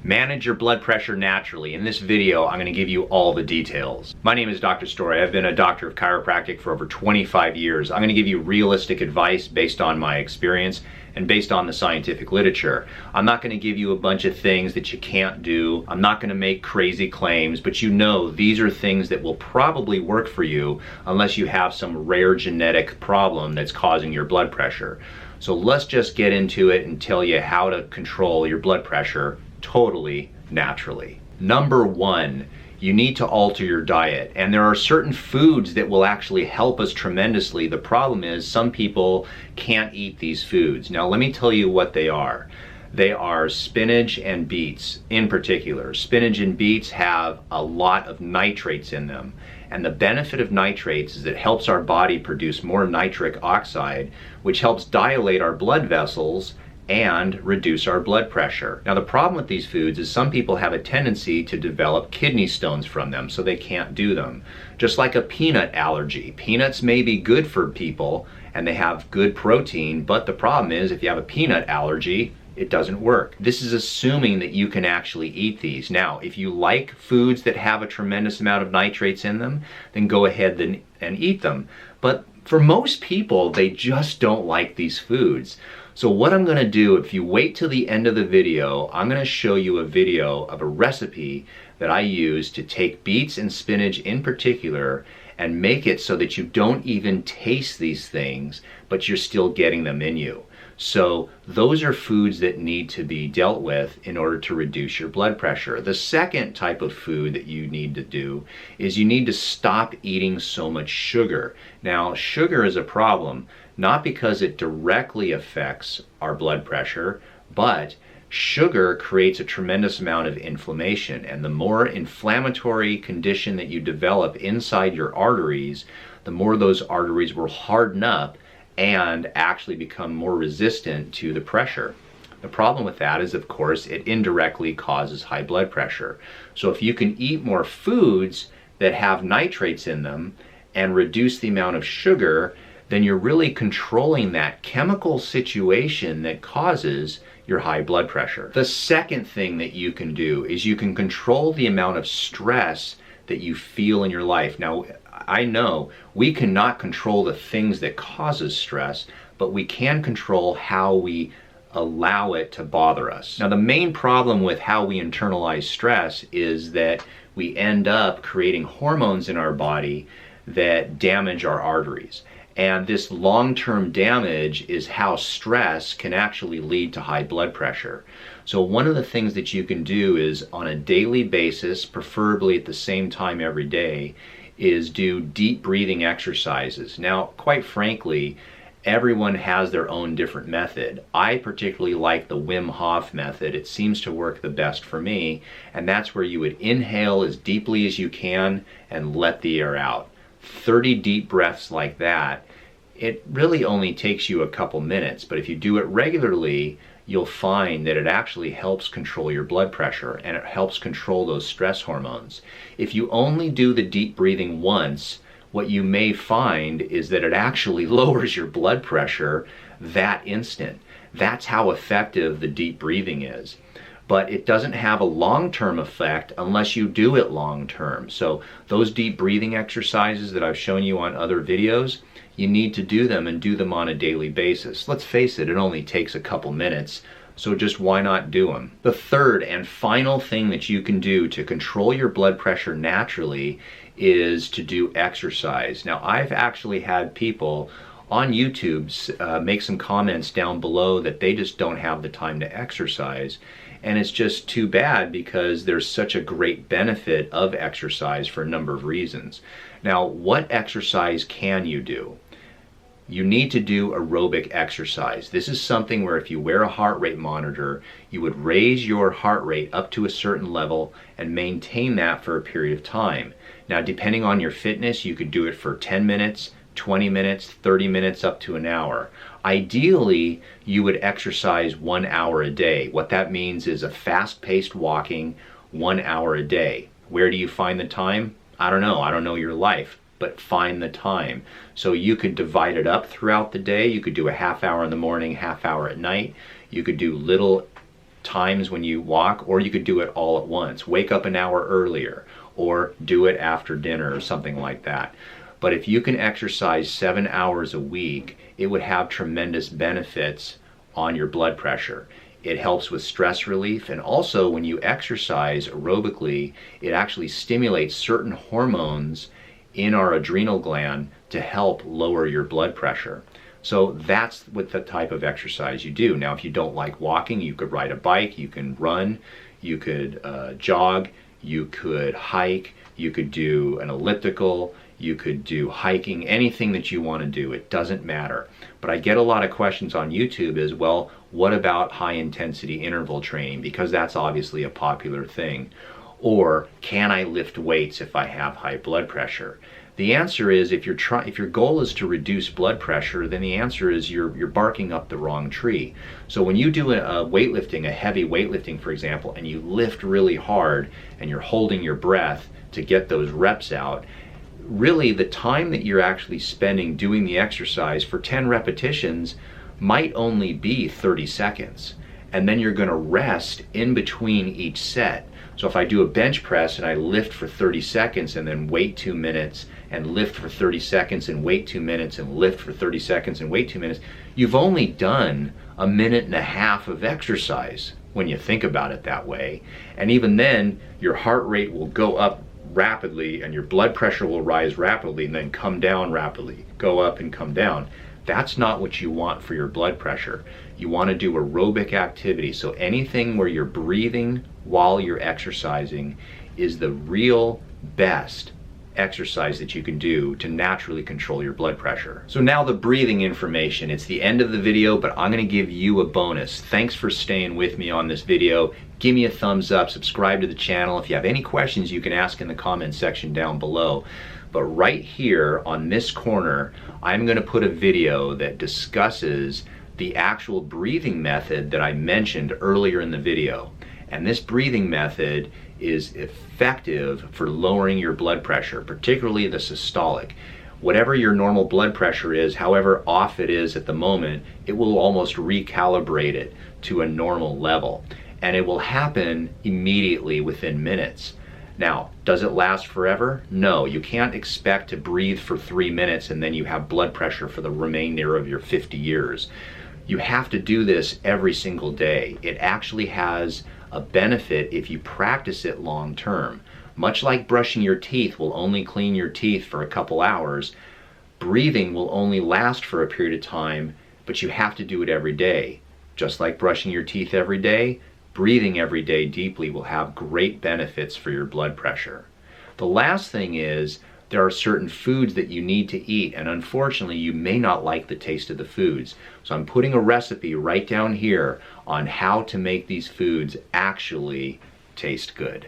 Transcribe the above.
Manage your blood pressure naturally. In this video, I'm going to give you all the details. My name is Dr. Story. I've been a doctor of chiropractic for over 25 years. I'm going to give you realistic advice based on my experience and based on the scientific literature. I'm not going to give you a bunch of things that you can't do. I'm not going to make crazy claims, but you know these are things that will probably work for you unless you have some rare genetic problem that's causing your blood pressure. So let's just get into it and tell you how to control your blood pressure totally naturally. Number one, you need to alter your diet. And there are certain foods that will actually help us tremendously. The problem is some people can't eat these foods. Now let me tell you what they are. They are spinach and beets in particular. Spinach and beets have a lot of nitrates in them. And the benefit of nitrates is it helps our body produce more nitric oxide, which helps dilate our blood vessels and reduce our blood pressure. Now the problem with these foods is some people have a tendency to develop kidney stones from them, so they can't do them. Just like a peanut allergy. Peanuts may be good for people and they have good protein, but the problem is if you have a peanut allergy, it doesn't work. This is assuming that you can actually eat these. Now, if you like foods that have a tremendous amount of nitrates in them, then go ahead and eat them. But for most people, they just don't like these foods. So what I'm gonna do, if you wait till the end of the video, I'm gonna show you a video of a recipe that I use to take beets and spinach in particular and make it so that you don't even taste these things, but you're still getting them in you. So those are foods that need to be dealt with in order to reduce your blood pressure. The second type of food that you need to do is you need to stop eating so much sugar. Now, sugar is a problem, not because it directly affects our blood pressure, but sugar creates a tremendous amount of inflammation. And the more inflammatory condition that you develop inside your arteries, the more those arteries will harden up and actually become more resistant to the pressure. The problem with that is, of course, it indirectly causes high blood pressure. So if you can eat more foods that have nitrates in them and reduce the amount of sugar, then you're really controlling that chemical situation that causes your high blood pressure. The second thing that you can do is you can control the amount of stress that you feel in your life. Now, I know we cannot control the things that causes stress, but we can control how we allow it to bother us. Now, the main problem with how we internalize stress is that we end up creating hormones in our body that damage our arteries. And this long-term damage is how stress can actually lead to high blood pressure. So one of the things that you can do is on a daily basis, preferably at the same time every day, is do deep breathing exercises. Now, quite frankly, everyone has their own different method. I particularly like the Wim Hof method. It seems to work the best for me, and that's where you would inhale as deeply as you can and let the air out. 30 deep breaths like that. It really only takes you a couple minutes, but if you do it regularly, you'll find that it actually helps control your blood pressure and it helps control those stress hormones. If you only do the deep breathing once, what you may find is that it actually lowers your blood pressure that instant. That's how effective the deep breathing is. But it doesn't have a long-term effect unless you do it long-term. So those deep breathing exercises that I've shown you on other videos, you need to do them and do them on a daily basis. Let's face it, it only takes a couple minutes, so just why not do them? The third and final thing that you can do to control your blood pressure naturally is to do exercise. Now, I've actually had people on YouTube make some comments down below that they just don't have the time to exercise. And it's just too bad because there's such a great benefit of exercise for a number of reasons. Now, what exercise can you do? You need to do aerobic exercise. This is something where if you wear a heart rate monitor, you would raise your heart rate up to a certain level and maintain that for a period of time. Now, depending on your fitness, you could do it for 10 minutes, 20 minutes, 30 minutes, up to an hour. Ideally, you would exercise 1 hour a day. What that means is a fast-paced walking 1 hour a day. Where do you find the time? I don't know. I don't know your life, but find the time. So you could divide it up throughout the day. You could do a half hour in the morning, half hour at night. You could do little times when you walk, or you could do it all at once. Wake up an hour earlier, or do it after dinner or something like that. But if you can exercise 7 hours a week, it would have tremendous benefits on your blood pressure. It helps with stress relief, and also when you exercise aerobically, it actually stimulates certain hormones in our adrenal gland to help lower your blood pressure. So that's what the type of exercise you do. Now, if you don't like walking, you could ride a bike, you can run, you could jog, you could hike, you could do an elliptical, you could do hiking, anything that you want to do. It doesn't matter. But I get a lot of questions on YouTube as well, what about high intensity interval training? Because that's obviously a popular thing. Or can I lift weights if I have high blood pressure? The answer is, if your goal is to reduce blood pressure, then the answer is you're barking up the wrong tree. So when you do a weightlifting, a heavy weightlifting, for example, and you lift really hard and you're holding your breath to get those reps out, really the time that you're actually spending doing the exercise for 10 repetitions might only be 30 seconds. And then you're going to rest in between each set. So if I do a bench press and I lift for 30 seconds and then wait 2 minutes and lift for 30 seconds and wait 2 minutes and lift for 30 seconds and wait 2 minutes, you've only done 1.5 minutes of exercise when you think about it that way. And even then, your heart rate will go up rapidly and your blood pressure will rise rapidly and then come down rapidly, go up and come down. That's not what you want for your blood pressure. You want to do aerobic activity. So anything where you're breathing while you're exercising is the real best exercise that you can do to naturally control your blood pressure. So now the breathing information. It's the end of the video, but I'm going to give you a bonus. Thanks for staying with me on this video. Give me a thumbs up, subscribe to the channel. If you have any questions, you can ask in the comment section down below. But right here on this corner, I'm going to put a video that discusses the actual breathing method that I mentioned earlier in the video. And this breathing method is effective for lowering your blood pressure, particularly the systolic. Whatever your normal blood pressure is, however off it is at the moment, it will almost recalibrate it to a normal level. And it will happen immediately within minutes. Now, does it last forever? No, you can't expect to breathe for 3 minutes and then you have blood pressure for the remainder of your 50 years. You have to do this every single day. It actually has a benefit if you practice it long term. Much like brushing your teeth will only clean your teeth for a couple hours, breathing will only last for a period of time, but you have to do it every day. Just like brushing your teeth every day, breathing every day deeply will have great benefits for your blood pressure. The last thing is, there are certain foods that you need to eat, and unfortunately you may not like the taste of the foods. So I'm putting a recipe right down here on how to make these foods actually taste good.